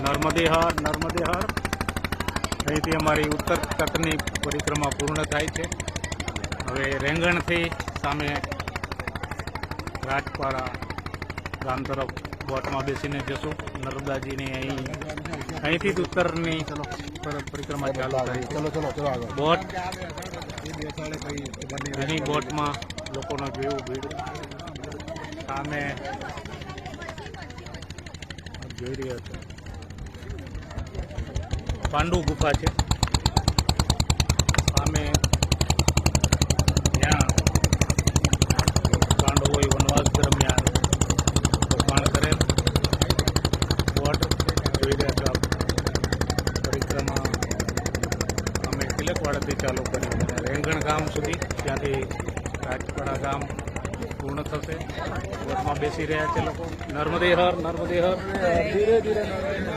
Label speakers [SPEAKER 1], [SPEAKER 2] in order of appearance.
[SPEAKER 1] નર્મદે હર અહીંથી અમારી ઉત્તર તટની પરિક્રમા પૂર્ણ થાય છે। હવે રેંગણથી સામે રાજપાડા ગામ તરફ બોટમાં બેસીને જશું। નર્મદાજીની અહીંથી જ ઉત્તરની પરિક્રમા ચાલુ થાય। બોટ અહીં બોટમાં લોકોનો જોયું ભીડ સામે જોઈ રહ્યા છો પાંડુ ગુફા છે સામે ત્યાં પાંડવોએ વનવાસ દરમિયાન રોકાણ કરેલ બોટ જોઈ રહ્યા છો। પરિક્રમા અમે તિલકવાડાથી ચાલુ કરી અને રેંગણ ગામ સુધી ત્યાંથી રાજપાડા ગામ પૂર્ણ થશે। બોટમાં બેસી રહ્યા છે લોકો। નર્મદે હર ધીરે ધીરે